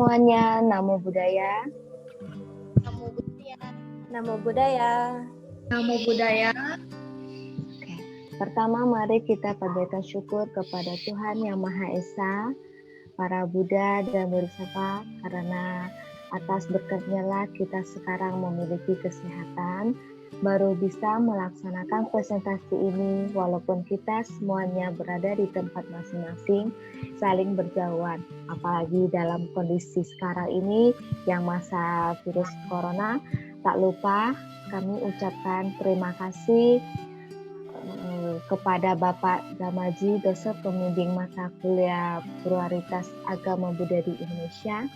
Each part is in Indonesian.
semuanya, Namo Buddhaya. Namo Buddhaya. Namo Buddhaya. Namo Buddhaya. Oke. Pertama, mari kita panjatkan syukur kepada Tuhan Yang Maha Esa, para Buddha dan Bodhisattva, karena atas berkatnya lah kita sekarang memiliki kesehatan, baru bisa melaksanakan presentasi ini walaupun kita semuanya berada di tempat masing-masing, saling berjauhan. Apalagi dalam kondisi sekarang ini yang masa virus corona, tak lupa kami ucapkan terima kasih kepada Bapak Damaji, dosen pembimbing mata kuliah Pluralitas Agama Buddha di Indonesia.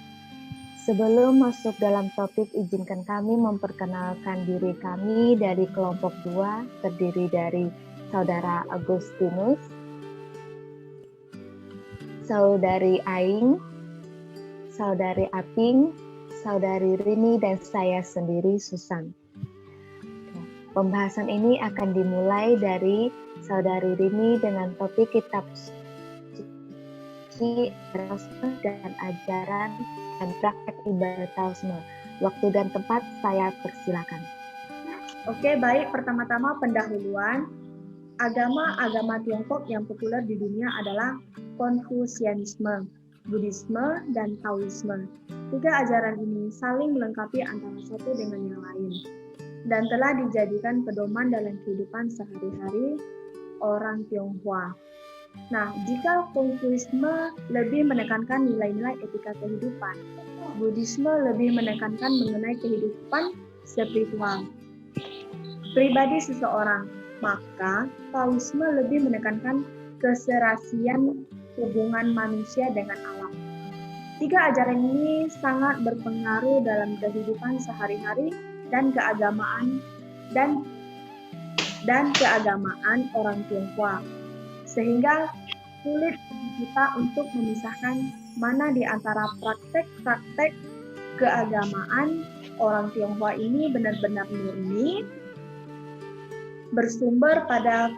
Sebelum masuk dalam topik, izinkan kami memperkenalkan diri kami dari kelompok 2, terdiri dari Saudara Agustinus, Saudari Aing, Saudari Aping, Saudari Rini, dan saya sendiri, Susan. Pembahasan ini akan dimulai dari Saudari Rini dengan topik kitab suci dan ajaran dan praktek ibadah Taoisme. Waktu dan tempat saya persilakan. Oke, baik. Pertama-tama pendahuluan. Agama Tiongkok yang populer di dunia adalah Konfusianisme, Buddhisme, dan Taoisme. Tiga ajaran ini saling melengkapi antara satu dengan yang lain dan telah dijadikan pedoman dalam kehidupan sehari-hari orang Tionghoa. Nah, jika Konfusianisme lebih menekankan nilai-nilai etika kehidupan, Buddhisme lebih menekankan mengenai kehidupan spiritual pribadi seseorang, maka Taoisme lebih menekankan keserasian hubungan manusia dengan alam. Tiga ajaran ini sangat berpengaruh dalam kehidupan sehari-hari dan keagamaan orang Tionghoa, sehingga sulit kita untuk memisahkan mana di antara praktek-praktek keagamaan orang Tionghoa ini benar-benar murni, bersumber pada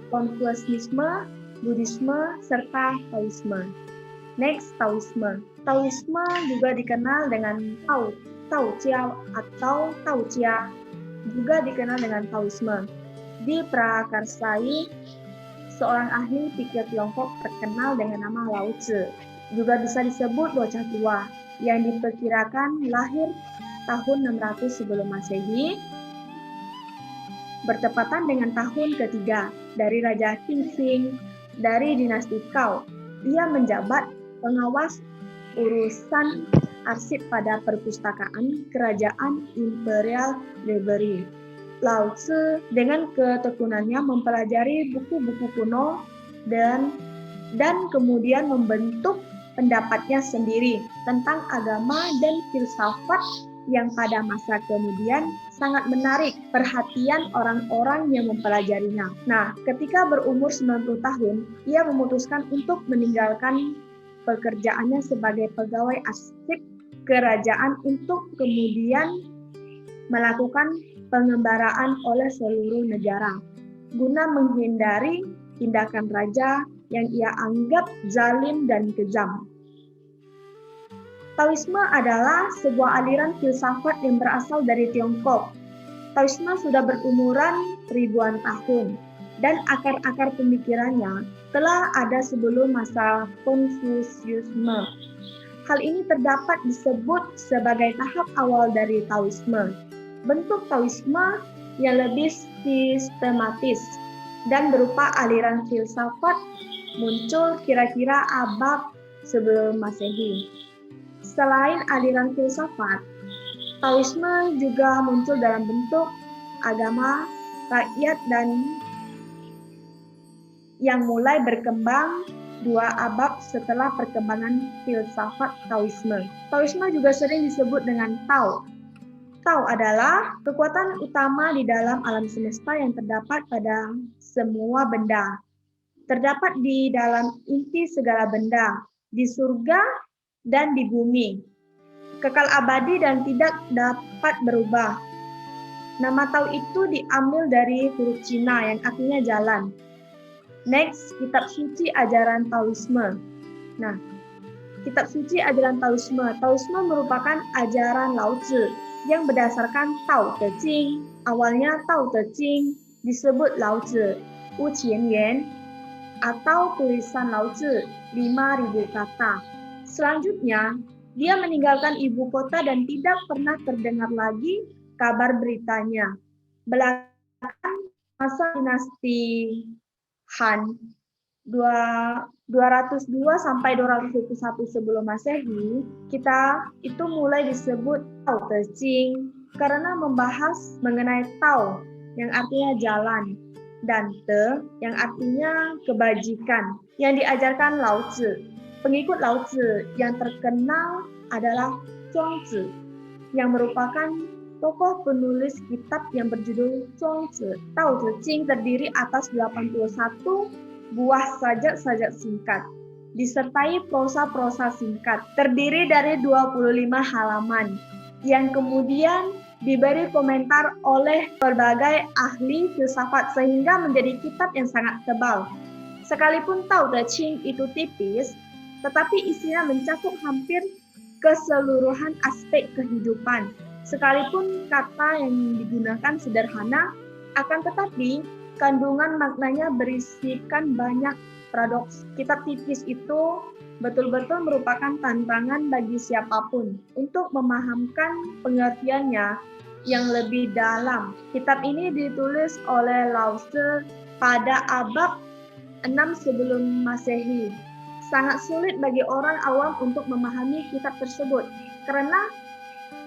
Konfusianisme, Buddhisme, serta Taoisme. Next, Taoisme. Taoisme juga dikenal dengan Tao Jia atau Tao Jia, juga dikenal dengan Taoisme. Diprakarsai seorang ahli pikir Tiongkok terkenal dengan nama Lao Tzu, juga bisa disebut bocah tua, yang diperkirakan lahir tahun 600 sebelum Masehi, bertepatan dengan tahun ketiga dari Raja Qingxing dari dinasti Cao. Ia menjabat pengawas urusan arsip pada perpustakaan Kerajaan Imperial Library. Lao Tzu dengan ketekunannya mempelajari buku-buku kuno dan kemudian membentuk pendapatnya sendiri tentang agama dan filsafat yang pada masa kemudian sangat menarik perhatian orang-orang yang mempelajarinya. Nah, ketika berumur 90 tahun, ia memutuskan untuk meninggalkan pekerjaannya sebagai pegawai arsip kerajaan untuk kemudian melakukan pengembaraan oleh seluruh negara guna menghindari tindakan raja yang ia anggap zalim dan kejam. Taoisme adalah sebuah aliran filsafat yang berasal dari Tiongkok. Taoisme sudah berumuran ribuan tahun dan akar-akar pemikirannya telah ada sebelum masa Konfusianisme. Hal ini terdapat disebut sebagai tahap awal dari Taoisme. Bentuk Taoisme yang lebih sistematis dan berupa aliran filsafat muncul kira-kira abad sebelum Masehi. Selain aliran filsafat, Taoisme juga muncul dalam bentuk agama rakyat dan yang mulai berkembang 2 abad setelah perkembangan filsafat Taoisme. Taoisme juga sering disebut dengan Tao. Tao adalah kekuatan utama di dalam alam semesta yang terdapat pada semua benda. Terdapat di dalam inti segala benda, di surga dan di bumi. Kekal abadi dan tidak dapat berubah. Nama Tao itu diambil dari huruf Cina yang artinya jalan. Next, kitab suci ajaran Taoisme. Nah, kitab suci ajaran Taoisme. Taoisme merupakan ajaran Lao Tzu yang berdasarkan Tao Te Ching. Awalnya Tao Te Ching disebut Lao Tzu, Wu Qian Yuan, atau tulisan Lao Tzu, 5.000 kata. Selanjutnya, dia meninggalkan ibu kota dan tidak pernah terdengar lagi kabar beritanya. Belakangan masa dinasti Han 202 sampai 221 sebelum Masehi, kita itu mulai disebut Tao Te Ching karena membahas mengenai Tao yang artinya jalan dan Te yang artinya kebajikan yang diajarkan Lao Tzu. Pengikut Lao Tzu yang terkenal adalah Zhuangzi yang merupakan tokoh penulis kitab yang berjudul Zhuangzi. Tao Te Ching terdiri atas 81 buah sajak-sajak singkat, disertai prosa-prosa singkat, terdiri dari 25 halaman, yang kemudian diberi komentar oleh berbagai ahli filsafat sehingga menjadi kitab yang sangat tebal. Sekalipun Tao Te Ching itu tipis, tetapi isinya mencakup hampir keseluruhan aspek kehidupan. Sekalipun kata yang digunakan sederhana, akan tetapi kandungan maknanya berisikan banyak paradoks. Kitab tipis itu betul-betul merupakan tantangan bagi siapapun untuk memahamkan pengertiannya yang lebih dalam. Kitab ini ditulis oleh Lao Tzu pada abad 6 sebelum Masehi. Sangat sulit bagi orang awam untuk memahami kitab tersebut karena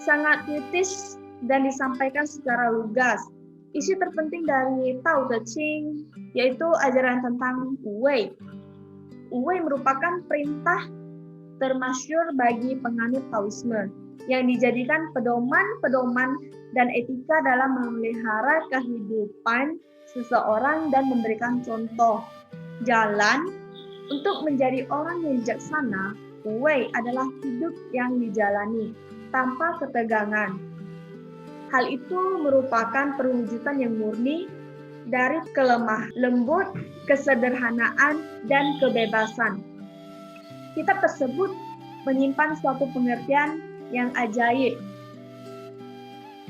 sangat kritis dan disampaikan secara lugas. Isi terpenting dari Tao Te Ching yaitu ajaran tentang Wu Wei. Wu Wei merupakan perintah termasyhur bagi penganut Taoisme yang dijadikan pedoman dan etika dalam memelihara kehidupan seseorang dan memberikan contoh jalan untuk menjadi orang yang bijaksana. Wu Wei adalah hidup yang dijalani tanpa ketegangan. Hal itu merupakan perwujudan yang murni dari kelemah lembut, kesederhanaan, dan kebebasan. Kitab tersebut menyimpan suatu pengertian yang ajaib,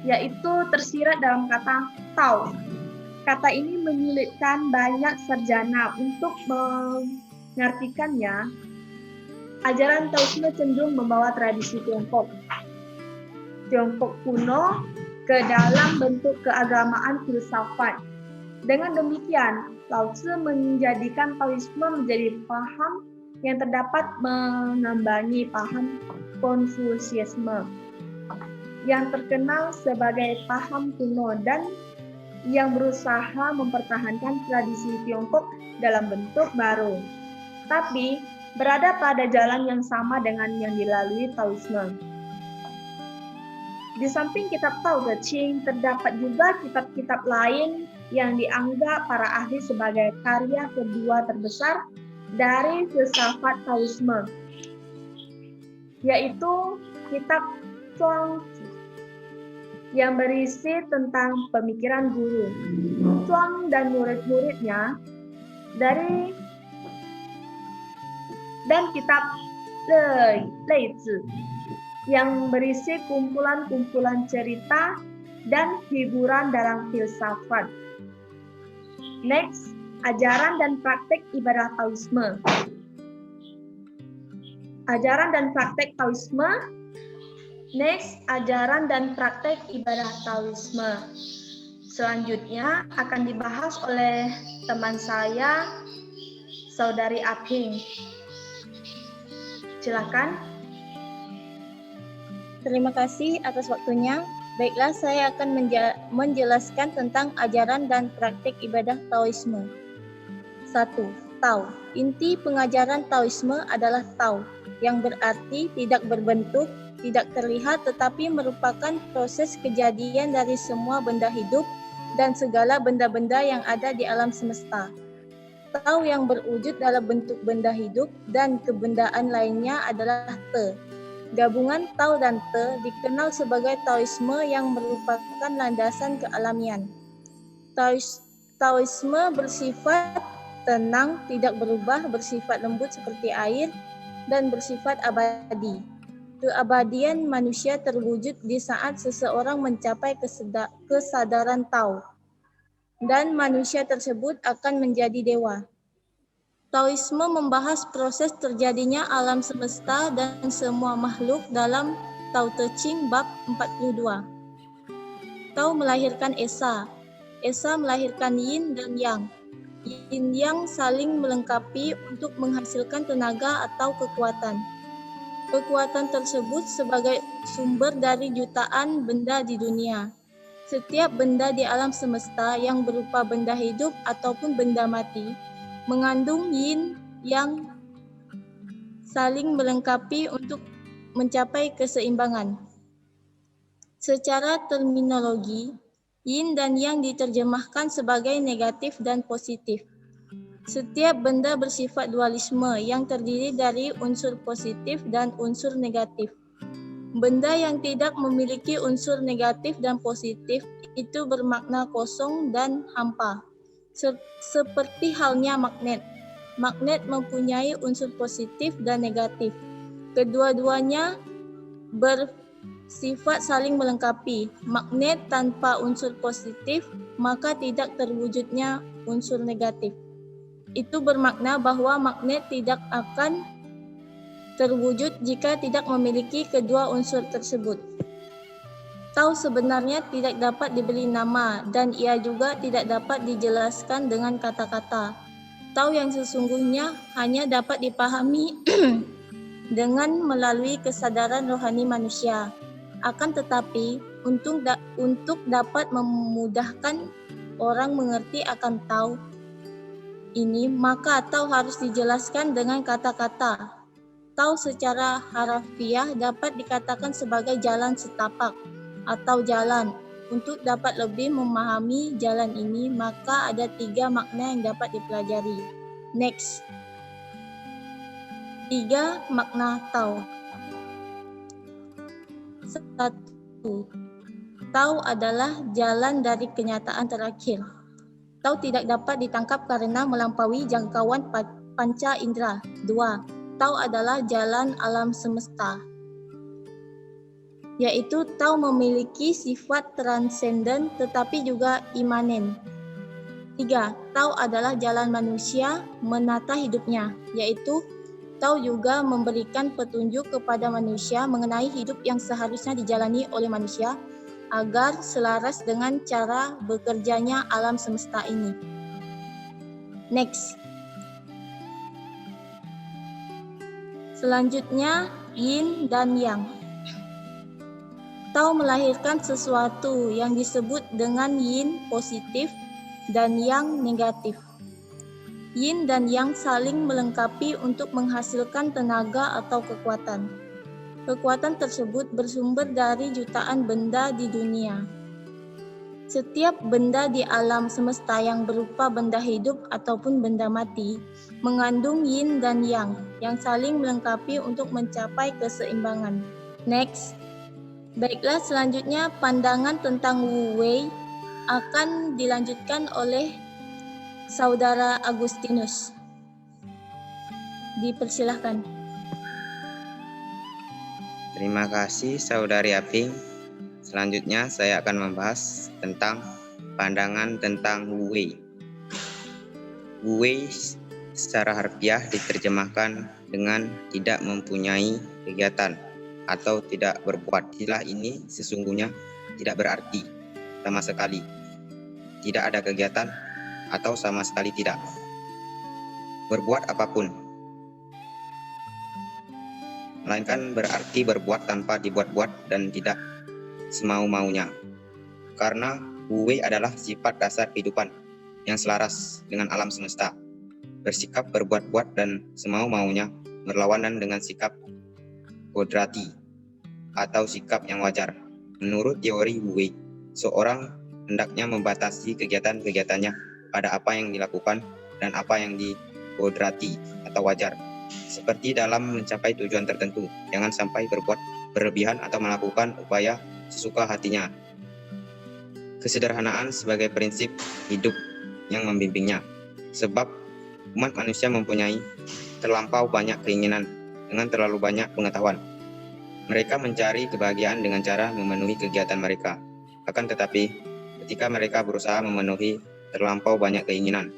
yaitu tersirat dalam kata Tao. Kata ini menyulitkan banyak sarjana untuk mengartikannya. Ajaran Taoisme cenderung membawa tradisi Tiongkok kuno ke dalam bentuk keagamaan filsafat. Dengan demikian, Lao Tzu menjadikan Taoisme menjadi paham yang terdapat mengembangi paham Konfusianisme yang terkenal sebagai paham kuno dan yang berusaha mempertahankan tradisi Tiongkok dalam bentuk baru, tapi berada pada jalan yang sama dengan yang dilalui Taoisme. Di samping kitab Tao Te Ching, terdapat juga kitab-kitab lain yang dianggap para ahli sebagai karya kedua terbesar dari filsafat Taoisme, yaitu kitab Zhuangzi yang berisi tentang pemikiran guru. Zhuang dan murid-muridnya dan kitab Leizi yang berisi kumpulan-kumpulan cerita dan hiburan dalam filsafat. Next, ajaran dan praktek ibadah Taoisme. Ajaran dan praktek Taoisme. Next, ajaran dan praktek ibadah Taoisme. Selanjutnya akan dibahas oleh teman saya, Saudari Aping. Silakan. Terima kasih atas waktunya. Baiklah, saya akan menjelaskan tentang ajaran dan praktik ibadah Taoisme. 1. Tao. Inti pengajaran Taoisme adalah Tao, yang berarti tidak berbentuk, tidak terlihat, tetapi merupakan proses kejadian dari semua benda hidup dan segala benda-benda yang ada di alam semesta. Tao yang berwujud dalam bentuk benda hidup dan kebendaan lainnya adalah Te. Gabungan Tao dan Te dikenal sebagai Taoisme yang merupakan landasan kealamian. Taoisme bersifat tenang, tidak berubah, bersifat lembut seperti air, dan bersifat abadi. Keabadian manusia terwujud di saat seseorang mencapai kesadaran Tao, dan manusia tersebut akan menjadi dewa. Taoisme membahas proses terjadinya alam semesta dan semua makhluk dalam Tao Te Ching bab 42. Tao melahirkan Esa. Esa melahirkan Yin dan Yang. Yin Yang saling melengkapi untuk menghasilkan tenaga atau kekuatan. Kekuatan tersebut sebagai sumber dari jutaan benda di dunia. Setiap benda di alam semesta yang berupa benda hidup ataupun benda mati mengandung yin yang saling melengkapi untuk mencapai keseimbangan. Secara terminologi, yin dan yang diterjemahkan sebagai negatif dan positif. Setiap benda bersifat dualisme yang terdiri dari unsur positif dan unsur negatif. Benda yang tidak memiliki unsur negatif dan positif itu bermakna kosong dan hampa. Seperti halnya magnet. Magnet mempunyai unsur positif dan negatif. Kedua-duanya bersifat saling melengkapi. Magnet tanpa unsur positif, maka tidak terwujudnya unsur negatif. Itu bermakna bahwa magnet tidak akan terwujud jika tidak memiliki kedua unsur tersebut. Tao sebenarnya tidak dapat diberi nama dan ia juga tidak dapat dijelaskan dengan kata-kata. Tao yang sesungguhnya hanya dapat dipahami dengan melalui kesadaran rohani manusia. Akan tetapi, untuk dapat memudahkan orang mengerti akan Tao ini, maka Tao harus dijelaskan dengan kata-kata. Tao secara harafiah dapat dikatakan sebagai jalan setapak atau jalan. Untuk dapat lebih memahami jalan ini, maka ada 3 makna yang dapat dipelajari. Next. 3 makna Tao. 1. Tao adalah jalan dari kenyataan terakhir. Tao tidak dapat ditangkap karena melampaui jangkauan panca indera. 2. Tao adalah jalan alam semesta, yaitu Tao memiliki sifat transenden tetapi juga imanen. 3. Tao adalah jalan manusia menata hidupnya, yaitu Tao juga memberikan petunjuk kepada manusia mengenai hidup yang seharusnya dijalani oleh manusia agar selaras dengan cara bekerjanya alam semesta ini. Next. Selanjutnya, yin dan yang. Tao melahirkan sesuatu yang disebut dengan yin positif dan yang negatif. Yin dan yang saling melengkapi untuk menghasilkan tenaga atau kekuatan. Kekuatan tersebut bersumber dari jutaan benda di dunia. Setiap benda di alam semesta yang berupa benda hidup ataupun benda mati mengandung yin dan yang saling melengkapi untuk mencapai keseimbangan. Next. Baiklah, selanjutnya pandangan tentang Wu Wei akan dilanjutkan oleh Saudara Agustinus. Dipersilahkan. Terima kasih Saudari Aping. Selanjutnya saya akan membahas tentang pandangan tentang Wu Wei. Wu Wei secara harfiah diterjemahkan dengan tidak mempunyai kegiatan atau tidak berbuat. Istilah ini sesungguhnya tidak berarti sama sekali tidak ada kegiatan atau sama sekali tidak berbuat apapun, melainkan berarti berbuat tanpa dibuat-buat dan tidak semau-maunya. Karena Wu Wei adalah sifat dasar kehidupan yang selaras dengan alam semesta. Bersikap berbuat-buat dan semau-maunya berlawanan dengan sikap kodrati atau sikap yang wajar. Menurut teori Wu Wei, seorang hendaknya membatasi kegiatan-kegiatannya pada apa yang dilakukan dan apa yang dikodrati atau wajar. Seperti dalam mencapai tujuan tertentu, jangan sampai berbuat berlebihan atau melakukan upaya sesuka hatinya. Kesederhanaan sebagai prinsip hidup yang membimbingnya. Sebab umat manusia mempunyai terlampau banyak keinginan dengan terlalu banyak pengetahuan. Mereka mencari kebahagiaan dengan cara memenuhi kegiatan mereka. Akan tetapi, ketika mereka berusaha memenuhi terlampau banyak keinginan,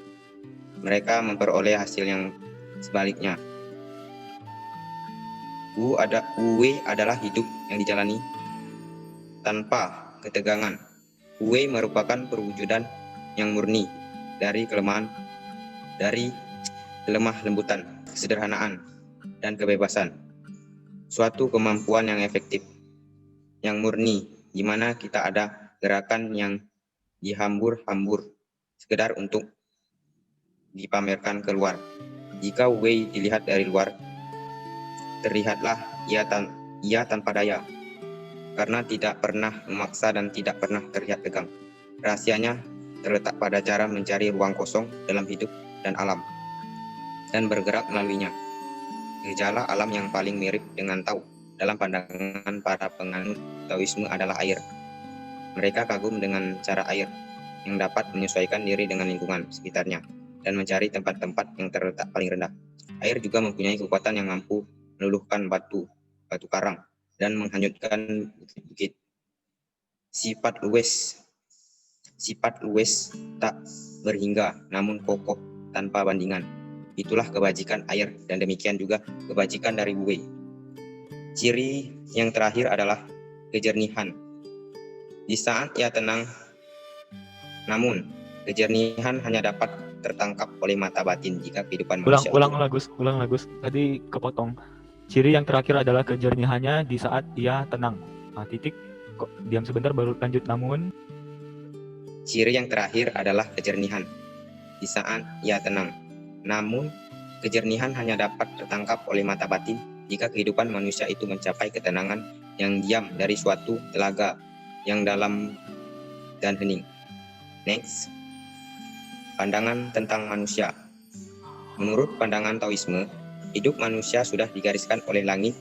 mereka memperoleh hasil yang sebaliknya. Wu-wei adalah hidup yang dijalani tanpa ketegangan. Wu-wei merupakan perwujudan yang murni dari kelemah lembutan, kesederhanaan, dan kebebasan. Suatu kemampuan yang efektif, yang murni, di mana kita ada gerakan yang dihambur-hambur sekedar untuk dipamerkan keluar. Jika Wu-wei dilihat dari luar, terlihatlah ia tanpa daya, karena tidak pernah memaksa dan tidak pernah terlihat tegang. Rahasianya terletak pada cara mencari ruang kosong dalam hidup dan alam, dan bergerak melaluinya. Gejala alam yang paling mirip dengan Tao dalam pandangan para penganut Taoisme adalah air. Mereka kagum dengan cara air yang dapat menyesuaikan diri dengan lingkungan sekitarnya dan mencari tempat-tempat yang terletak paling rendah. Air juga mempunyai kekuatan yang mampu meluluhkan batu karang, dan menghanyutkan bukit-bukit. Sifat luwes tak berhingga namun kokoh tanpa bandingan. Itulah kebajikan air, dan demikian juga kebajikan dari Wu-wei. Ciri yang terakhir adalah kejernihan. Di saat ia tenang, namun kejernihan hanya dapat tertangkap oleh mata batin jika kehidupan manusia Ulang Agus. Tadi kepotong. Ciri yang terakhir adalah kejernihannya di saat ia tenang. Titik. Kok diam sebentar baru lanjut. Namun Ciri yang terakhir adalah kejernihan di saat ia tenang. Namun, kejernihan hanya dapat tertangkap oleh mata batin jika kehidupan manusia itu mencapai ketenangan yang diam dari suatu telaga yang dalam dan hening. Next, pandangan tentang manusia. Menurut pandangan Taoisme, hidup manusia sudah digariskan oleh langit.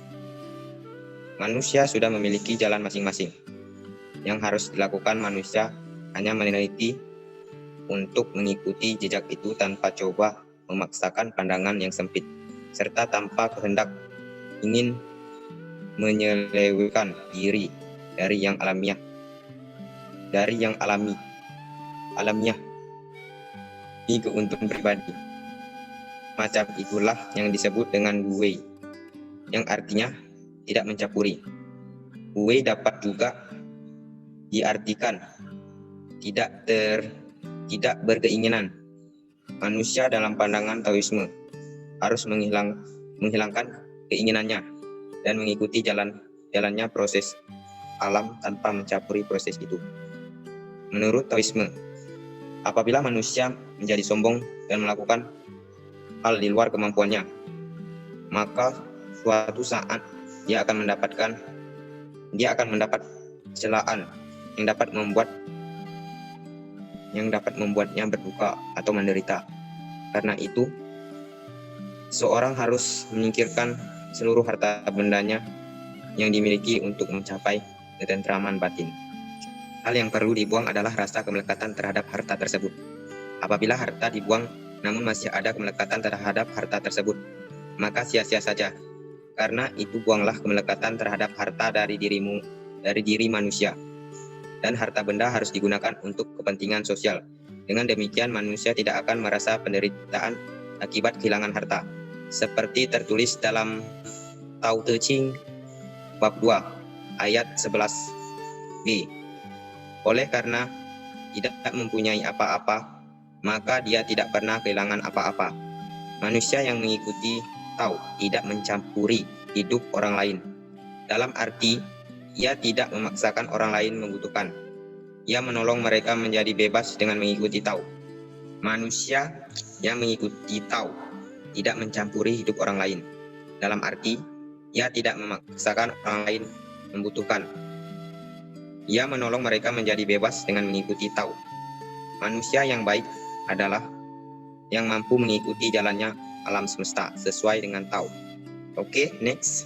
Manusia sudah memiliki jalan masing-masing. Yang harus dilakukan manusia hanya meneliti untuk mengikuti jejak itu tanpa coba memaksakan pandangan yang sempit, serta tanpa kehendak ingin menyelewengkan diri dari yang alamiah. Ini keuntungan pribadi. Macam itulah yang disebut dengan Wu-wei, yang artinya tidak mencampuri. Wu-wei dapat juga diartikan tidak berkeinginan. Manusia dalam pandangan Taoisme harus menghilangkan keinginannya dan mengikuti jalannya proses alam tanpa mencampuri proses itu. Menurut Taoisme, apabila manusia menjadi sombong dan melakukan hal di luar kemampuannya, maka suatu saat dia akan mendapat celaan yang dapat membuatnya berduka atau menderita. Karena itu, seorang harus menyingkirkan seluruh harta bendanya yang dimiliki untuk mencapai ketentraman batin. Hal yang perlu dibuang adalah rasa kemelekatan terhadap harta tersebut. Apabila harta dibuang namun masih ada kemelekatan terhadap harta tersebut, maka sia-sia saja. Karena itu, buanglah kemelekatan terhadap harta dari diri manusia. Dan harta benda harus digunakan untuk kepentingan sosial. Dengan demikian, manusia tidak akan merasa penderitaan akibat kehilangan harta. Seperti tertulis dalam Tao Te Ching bab 2 ayat 11b. Oleh karena tidak mempunyai apa-apa, maka dia tidak pernah kehilangan apa-apa. Manusia yang mengikuti Tao tidak mencampuri hidup orang lain. Dalam arti, ia tidak memaksakan orang lain membutuhkan. Ia menolong mereka menjadi bebas dengan mengikuti Tao. Manusia yang mengikuti Tao tidak mencampuri hidup orang lain. Dalam arti, ia tidak memaksakan orang lain membutuhkan. Ia menolong mereka menjadi bebas dengan mengikuti Tao. Manusia yang baik adalah yang mampu mengikuti jalannya alam semesta sesuai dengan Tao. Oke, next.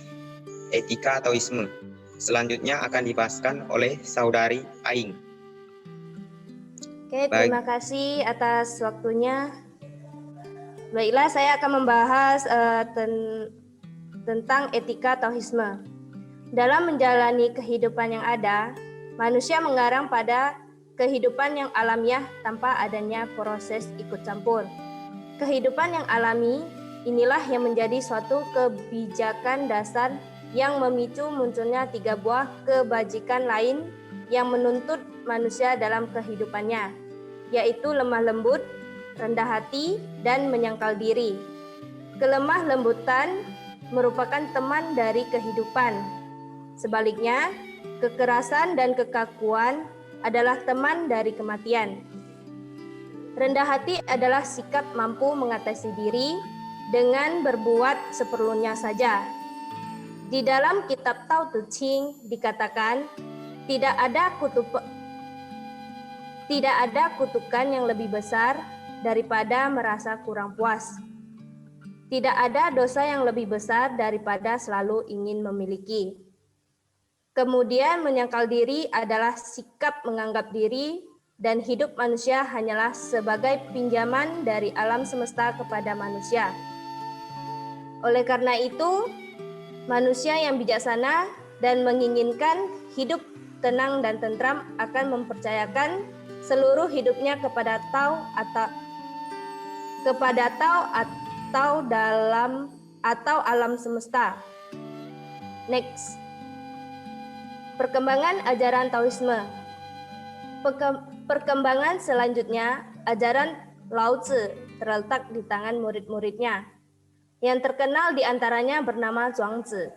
Etika Taoisme. Selanjutnya akan dibahaskan oleh saudari Aing. Oke, terima kasih atas waktunya. Baiklah, saya akan membahas tentang etika Taoisme. Dalam menjalani kehidupan yang ada, manusia mengarang pada kehidupan yang alamiah tanpa adanya proses ikut campur. Kehidupan yang alami inilah yang menjadi suatu kebijakan dasar yang memicu munculnya 3 buah kebajikan lain yang menuntut manusia dalam kehidupannya, yaitu lemah lembut, rendah hati, dan menyangkal diri. Kelemah lembutan merupakan teman dari kehidupan. Sebaliknya, kekerasan dan kekakuan adalah teman dari kematian. Rendah hati adalah sikap mampu mengatasi diri dengan berbuat seperlunya saja. Di dalam kitab Tao Te Ching dikatakan, tidak ada kutukan yang lebih besar daripada merasa kurang puas. Tidak ada dosa yang lebih besar daripada selalu ingin memiliki. Kemudian menyangkal diri adalah sikap menganggap diri dan hidup manusia hanyalah sebagai pinjaman dari alam semesta kepada manusia. Oleh karena itu, manusia yang bijaksana dan menginginkan hidup tenang dan tentram akan mempercayakan seluruh hidupnya kepada Tao atau alam semesta. Next. Perkembangan ajaran Taoisme. Perkembangan selanjutnya, ajaran Lao Tzu terletak di tangan murid-muridnya. Yang terkenal di antaranya bernama Zhuangzi.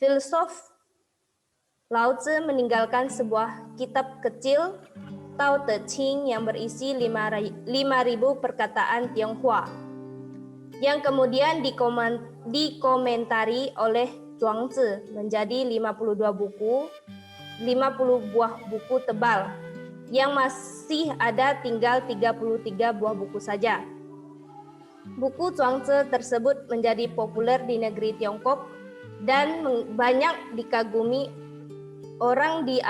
Filsuf Lao Tzu meninggalkan sebuah kitab kecil Tao Te Ching yang berisi 5.000 perkataan Tionghoa yang kemudian dikomentari oleh Zhuangzi menjadi 52 buku, 50 buah buku tebal yang masih ada tinggal 33 buah buku saja. Buku Zhuangzi tersebut menjadi populer di negeri Tiongkok dan banyak dikagumi orang di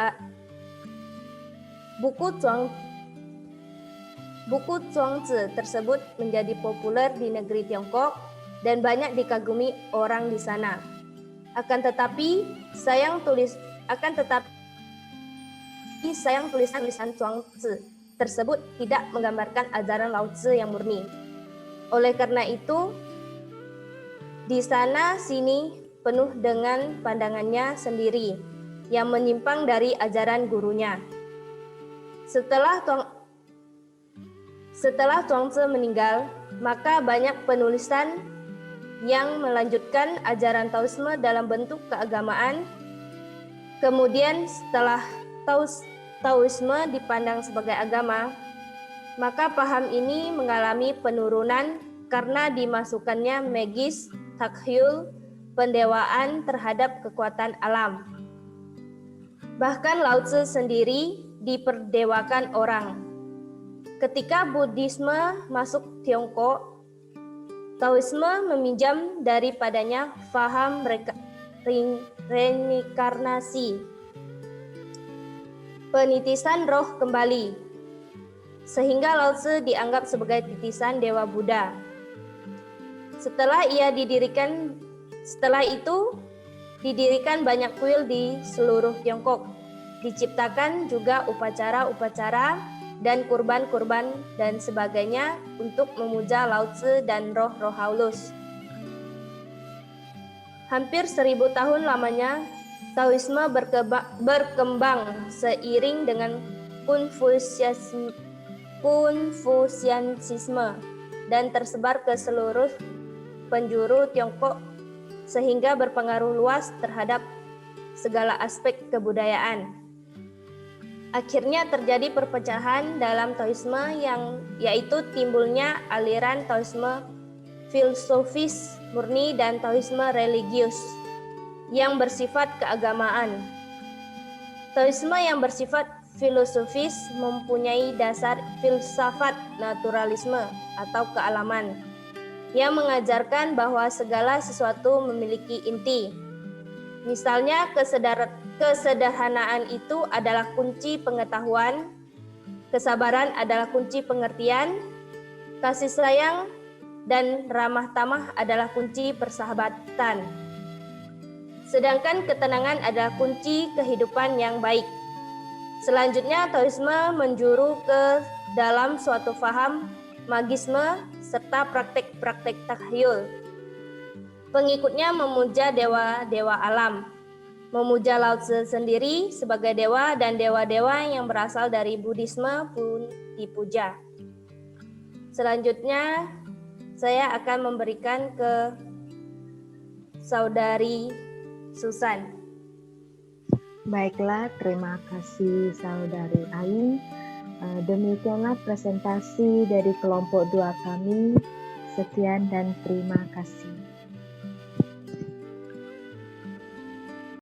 Buku Zhuangzi tersebut menjadi populer di negeri Tiongkok dan banyak dikagumi orang di sana. Akan tetapi sayang tulisan Zhuangzi tersebut tidak menggambarkan ajaran Lao Tzu yang murni. Oleh karena itu, di sana sini penuh dengan pandangannya sendiri yang menyimpang dari ajaran gurunya. Setelah Zhuangzi meninggal, maka banyak penulisan yang melanjutkan ajaran Taoisme dalam bentuk keagamaan. Kemudian setelah Taoisme dipandang sebagai agama, maka paham ini mengalami penurunan karena dimasukkannya magis, takhayul, pendewaan terhadap kekuatan alam. Bahkan Lao Tzu sendiri diperdewakan orang. Ketika Buddhisme masuk Tiongkok, Taoisme meminjam daripadanya faham reinkarnasi, penitisan roh kembali, sehingga Lao Tzu dianggap sebagai titisan Dewa Buddha. Setelah itu didirikan banyak kuil di seluruh Tiongkok. Diciptakan juga upacara-upacara dan kurban-kurban dan sebagainya untuk memuja Lao Tzu dan roh-roh halus. Hampir 1000 tahun lamanya, Taoisme berkembang seiring dengan Konfusianisme dan tersebar ke seluruh penjuru Tiongkok sehingga berpengaruh luas terhadap segala aspek kebudayaan. Akhirnya terjadi perpecahan dalam Taoisme yaitu timbulnya aliran Taoisme filosofis murni dan Taoisme religius yang bersifat keagamaan. Taoisme yang bersifat filosofis mempunyai dasar filsafat naturalisme atau kealaman yang mengajarkan bahwa segala sesuatu memiliki inti. Misalnya, kesederhanaan itu adalah kunci pengetahuan, kesabaran adalah kunci pengertian, kasih sayang dan ramah tamah adalah kunci persahabatan. Sedangkan ketenangan adalah kunci kehidupan yang baik. Selanjutnya, Taoisme menjuru ke dalam suatu faham magisme serta praktek-praktek takhayul. Pengikutnya memuja dewa-dewa alam, memuja Lao Tse sendiri sebagai dewa, dan dewa-dewa yang berasal dari Buddhisme pun dipuja. Selanjutnya, saya akan memberikan ke Saudari Susan. Baiklah, terima kasih Saudari Ain. Demikianlah presentasi dari kelompok 2 kami. Sekian dan terima kasih.